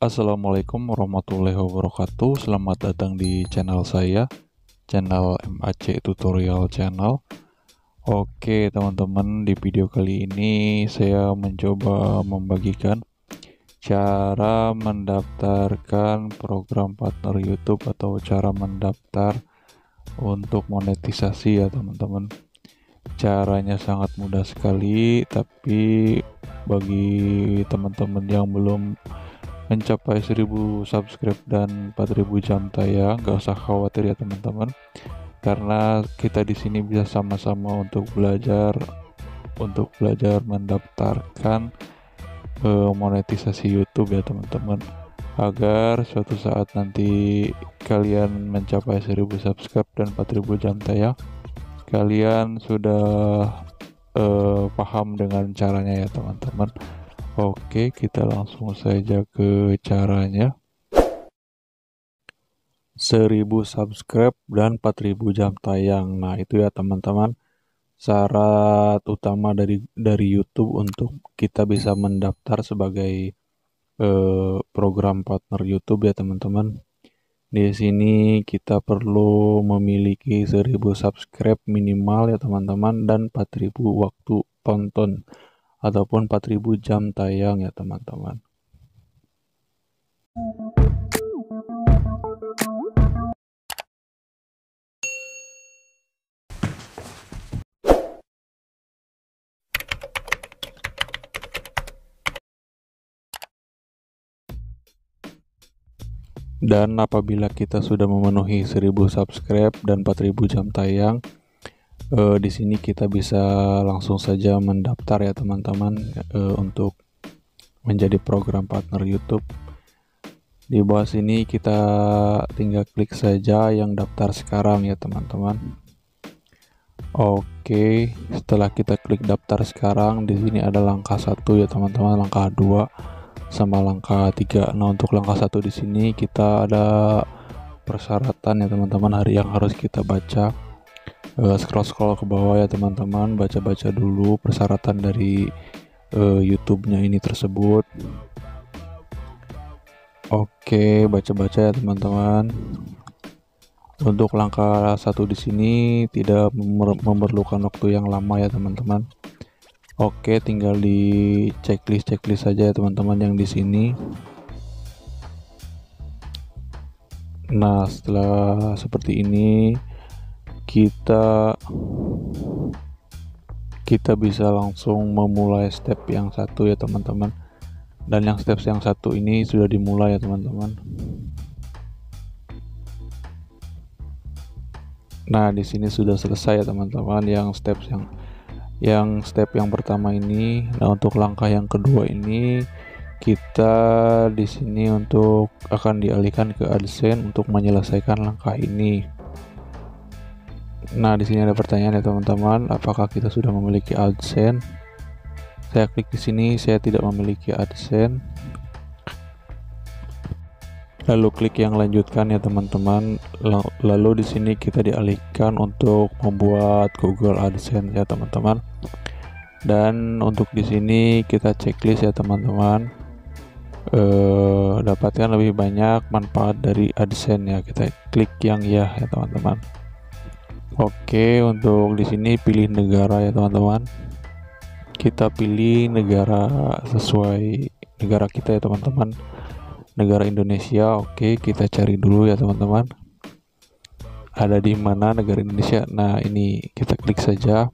Assalamualaikum warahmatullahi wabarakatuh. Selamat datang di channel saya, channel MAC Tutorial Channel. Oke teman-teman, di video kali ini saya mencoba membagikan cara mendaftarkan program partner YouTube atau cara mendaftar untuk monetisasi ya teman-teman. Caranya sangat mudah sekali, tapi bagi teman-teman yang belum mencapai 1000 subscribe dan 4000 jam tayang, gak usah khawatir ya teman-teman, karena kita di sini bisa sama-sama untuk belajar mendaftarkan monetisasi YouTube ya teman-teman, agar suatu saat nanti kalian mencapai 1000 subscribe dan 4000 jam tayang, kalian sudah paham dengan caranya ya teman-teman. Oke, kita langsung saja ke caranya. 1000 subscribe dan 4000 jam tayang. Nah, itu ya teman-teman, syarat utama dari YouTube untuk kita bisa mendaftar sebagai program partner YouTube ya teman-teman. Di sini kita perlu memiliki 1000 subscribe minimal ya teman-teman, dan 4000 waktu tonton ataupun 4000 jam tayang ya teman-teman. Dan apabila kita sudah memenuhi 1000 subscribe dan 4000 jam tayang, di sini kita bisa langsung saja mendaftar ya teman-teman, untuk menjadi program partner YouTube. Di bawah sini kita tinggal klik saja yang daftar sekarang ya teman-teman. Oke, setelah kita klik daftar sekarang, di sini ada langkah 1 ya teman-teman, langkah 2 sama langkah 3. Nah, untuk langkah 1 di sini kita ada persyaratan ya teman-teman, hari yang harus kita baca. Scroll ke bawah ya teman-teman, baca-baca dulu persyaratan dari YouTube-nya ini tersebut. Oke, baca-baca ya teman-teman. Untuk langkah 1 di sini tidak memerlukan waktu yang lama ya teman-teman. Oke, tinggal di checklist saja ya teman-teman yang di sini. Nah, setelah seperti ini kita bisa langsung memulai step yang 1 ya teman-teman. Dan yang step yang 1 ini sudah dimulai ya teman-teman. Nah, di sini sudah selesai ya teman-teman yang step yang pertama ini. Nah, untuk langkah yang kedua ini kita di sini untuk akan dialihkan ke AdSense untuk menyelesaikan langkah ini. Nah, di sini ada pertanyaan ya teman-teman, apakah kita sudah memiliki AdSense? Saya klik di sini, saya tidak memiliki AdSense. Lalu klik yang lanjutkan ya teman-teman. Lalu di sini kita dialihkan untuk membuat Google AdSense ya teman-teman. Dan untuk di sini kita checklist ya teman-teman. Dapatkan lebih banyak manfaat dari AdSense ya. Kita klik yang ya teman-teman. Oke, untuk di sini pilih negara ya teman-teman. Kita pilih negara sesuai negara kita ya teman-teman. Negara Indonesia. Oke, kita cari dulu ya teman-teman. Ada di mana negara Indonesia? Nah, ini kita klik saja.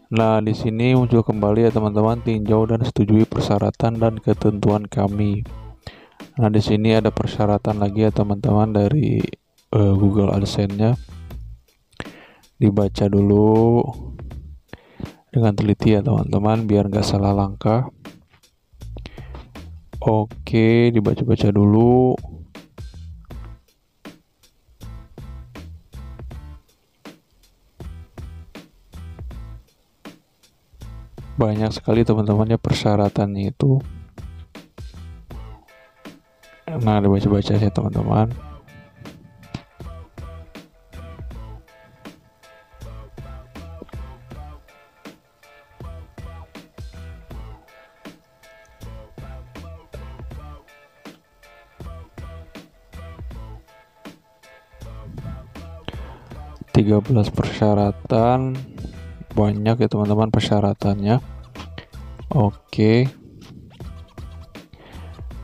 Nah, di sini muncul kembali ya teman-teman, tinjau dan setujui persyaratan dan ketentuan kami. Nah, di sini ada persyaratan lagi ya teman-teman dari Google AdSense-nya. Dibaca dulu dengan teliti ya teman-teman biar nggak salah langkah. Oke, dibaca-baca dulu. Banyak sekali teman-temannya persyaratannya itu. Nah, dibaca-baca ya teman-teman. 13 persyaratan, banyak ya teman-teman persyaratannya. Oke.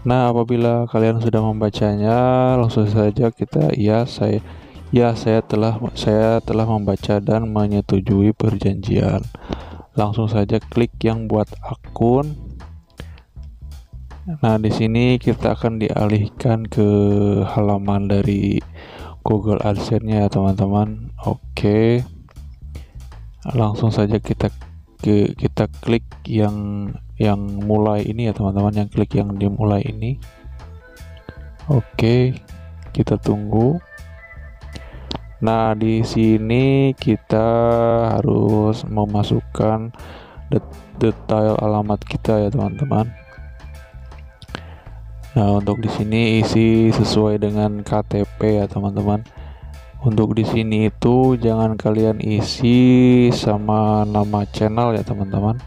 Nah, apabila kalian sudah membacanya, langsung saja kita saya telah membaca dan menyetujui perjanjian. Langsung saja klik yang buat akun. Nah, di sini kita akan dialihkan ke halaman dari Google AdSense-nya ya teman-teman. Oke. Langsung saja kita klik yang mulai ini ya teman-teman, yang klik yang dimulai ini. Oke, kita tunggu. Nah, di sini kita harus memasukkan detail alamat kita ya teman-teman. Nah, untuk di sini isi sesuai dengan KTP ya teman-teman. Untuk di sini itu jangan kalian isi sama nama channel ya teman-teman.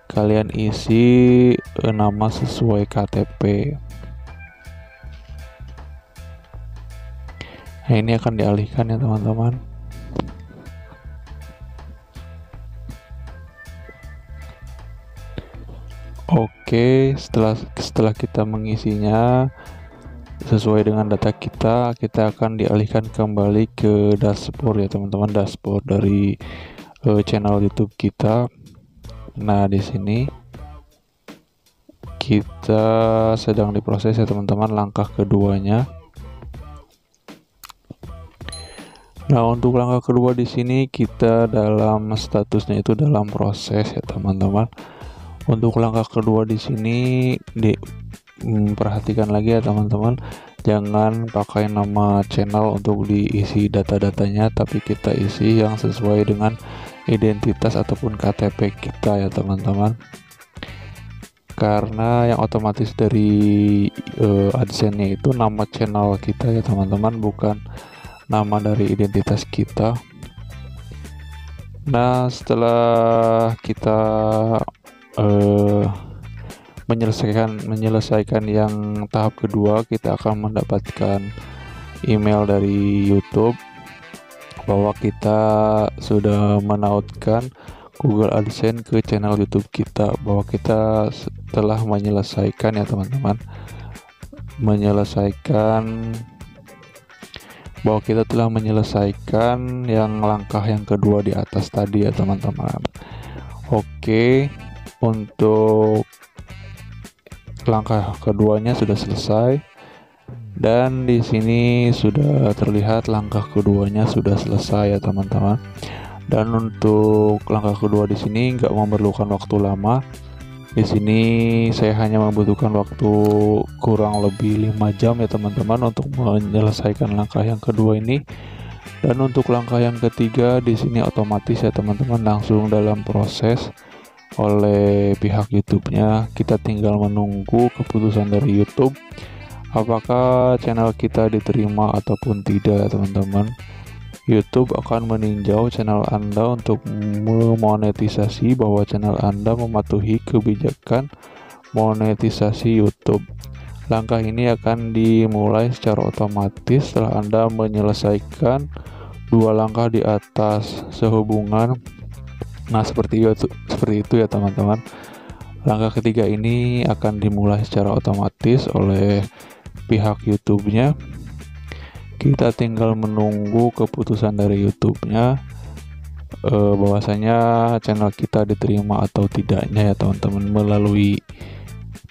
Kalian isi nama sesuai KTP. Nah, ini akan dialihkan ya teman-teman. Oke, setelah kita mengisinya sesuai dengan data kita akan dialihkan kembali ke dashboard ya teman-teman, dashboard dari channel YouTube kita. Nah, di sini kita sedang diproses ya teman-teman langkah keduanya. Nah, untuk langkah kedua di sini kita dalam statusnya itu dalam proses ya teman-teman. Untuk langkah kedua di sini perhatikan lagi ya teman-teman, jangan pakai nama channel untuk diisi data-datanya, tapi kita isi yang sesuai dengan identitas ataupun KTP kita ya teman-teman. Karena yang otomatis dari AdSense-nya itu nama channel kita ya teman-teman, bukan nama dari identitas kita. Nah, setelah kita menyelesaikan yang tahap kedua, kita akan mendapatkan email dari YouTube bahwa kita sudah menautkan Google AdSense ke channel YouTube kita, bahwa kita telah menyelesaikan ya teman-teman, bahwa kita telah menyelesaikan yang langkah yang kedua di atas tadi ya teman-teman. Oke, untuk langkah keduanya sudah selesai, dan di sini sudah terlihat langkah keduanya sudah selesai ya teman-teman. Dan untuk langkah kedua di sini nggak memerlukan waktu lama. Di sini saya hanya membutuhkan waktu kurang lebih 5 jam ya teman-teman untuk menyelesaikan langkah yang kedua ini. Dan untuk langkah yang ketiga di sini otomatis ya teman-teman langsung dalam proses oleh pihak YouTube-nya. Kita tinggal menunggu keputusan dari YouTube apakah channel kita diterima ataupun tidak ya teman-teman. YouTube akan meninjau channel Anda untuk memonetisasi bahwa channel Anda mematuhi kebijakan monetisasi YouTube. Langkah ini akan dimulai secara otomatis setelah Anda menyelesaikan dua langkah di atas sehubungan. Nah, seperti itu ya teman-teman. Langkah ketiga ini akan dimulai secara otomatis oleh pihak YouTube-nya. Kita tinggal menunggu keputusan dari YouTube-nya bahwasanya channel kita diterima atau tidaknya ya teman-teman, melalui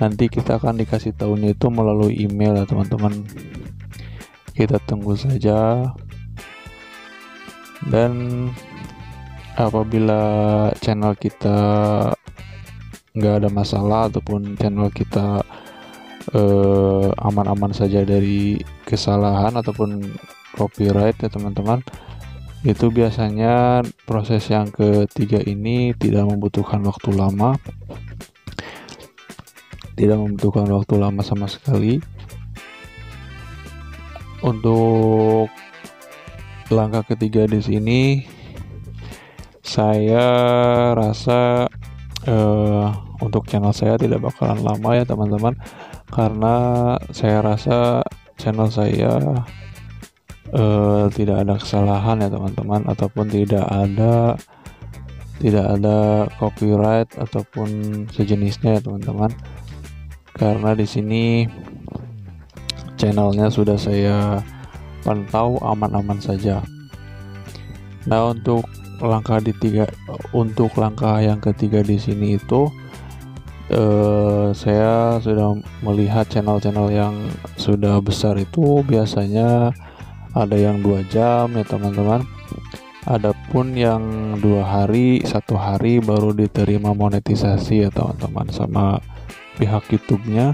nanti kita akan dikasih tahunya itu melalui email ya teman-teman. Kita tunggu saja, dan apabila channel kita nggak ada masalah ataupun channel kita aman-aman saja dari kesalahan ataupun copyright ya teman-teman, itu biasanya proses yang ketiga ini tidak membutuhkan waktu lama sama sekali. Untuk langkah ketiga di sini saya rasa untuk channel saya tidak bakalan lama ya teman-teman, karena saya rasa channel saya tidak ada kesalahan ya teman-teman, ataupun tidak ada copyright ataupun sejenisnya ya teman-teman, karena di sini channelnya sudah saya pantau aman-aman saja. Nah, untuk langkah yang ketiga di sini itu saya sudah melihat channel-channel yang sudah besar itu biasanya ada yang 2 jam ya teman-teman. Adapun yang 2 hari, 1 hari baru diterima monetisasi ya teman-teman sama pihak YouTube-nya.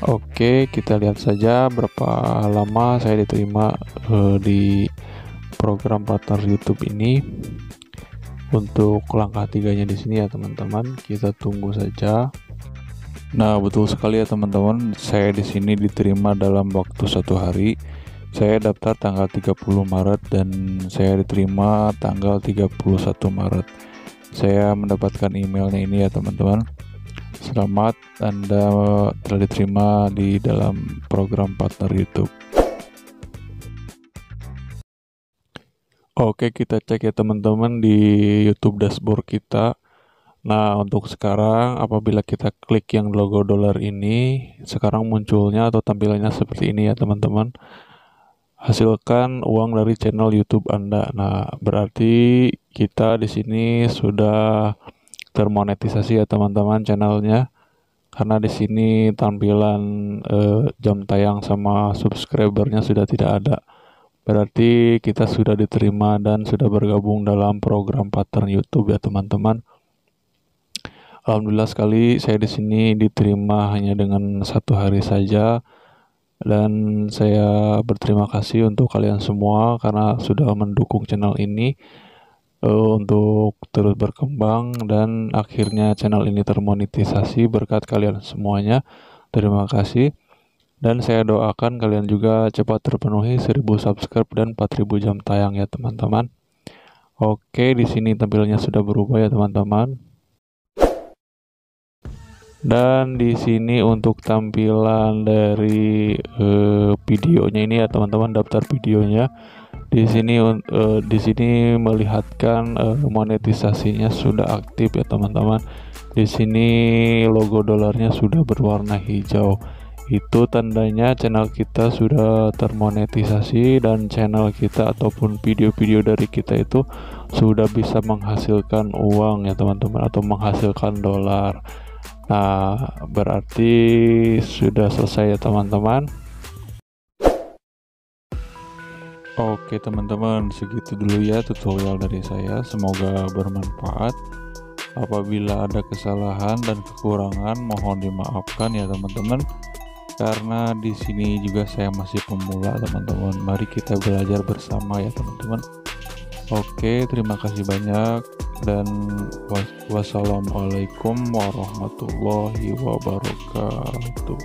Oke, kita lihat saja berapa lama saya diterima di program partner YouTube ini. Untuk langkah 3-nya di sini ya teman-teman, kita tunggu saja. Nah, betul sekali ya teman-teman, saya di sini diterima dalam waktu 1 hari. Saya daftar tanggal 30 Maret dan saya diterima tanggal 31 Maret. Saya mendapatkan emailnya ini ya teman-teman. Selamat, Anda telah diterima di dalam program partner YouTube. Oke, kita cek ya teman-teman di YouTube dashboard kita. Nah, untuk sekarang apabila kita klik yang logo dolar ini, sekarang munculnya atau tampilannya seperti ini ya teman-teman. Hasilkan uang dari channel YouTube Anda. Nah, berarti kita di sini sudah termonetisasi ya teman-teman channelnya. Karena di sini tampilan jam tayang sama subscribernya sudah tidak ada. Berarti kita sudah diterima dan sudah bergabung dalam program partner YouTube ya teman-teman. Alhamdulillah sekali saya di sini diterima hanya dengan 1 hari saja. Dan saya berterima kasih untuk kalian semua karena sudah mendukung channel ini untuk terus berkembang, dan akhirnya channel ini termonetisasi berkat kalian semuanya. Terima kasih, dan saya doakan kalian juga cepat terpenuhi 1000 subscribe dan 4000 jam tayang ya teman-teman. Oke, di sini tampilannya sudah berubah ya teman-teman. Dan di sini untuk tampilan dari videonya ini ya teman-teman, daftar videonya di sini melihatkan monetisasinya sudah aktif ya teman-teman. Di sini logo dolarnya sudah berwarna hijau, itu tandanya channel kita sudah termonetisasi dan channel kita ataupun video-video dari kita itu sudah bisa menghasilkan uang ya teman-teman, atau menghasilkan dolar. Nah, berarti sudah selesai ya teman-teman. Oke teman-teman, segitu dulu ya tutorial dari saya. Semoga bermanfaat. Apabila ada kesalahan dan kekurangan, mohon dimaafkan ya teman-teman. Karena di sini juga saya masih pemula teman-teman. Mari kita belajar bersama ya teman-teman. Oke, terima kasih banyak. Dan wassalamualaikum warahmatullahi wabarakatuh.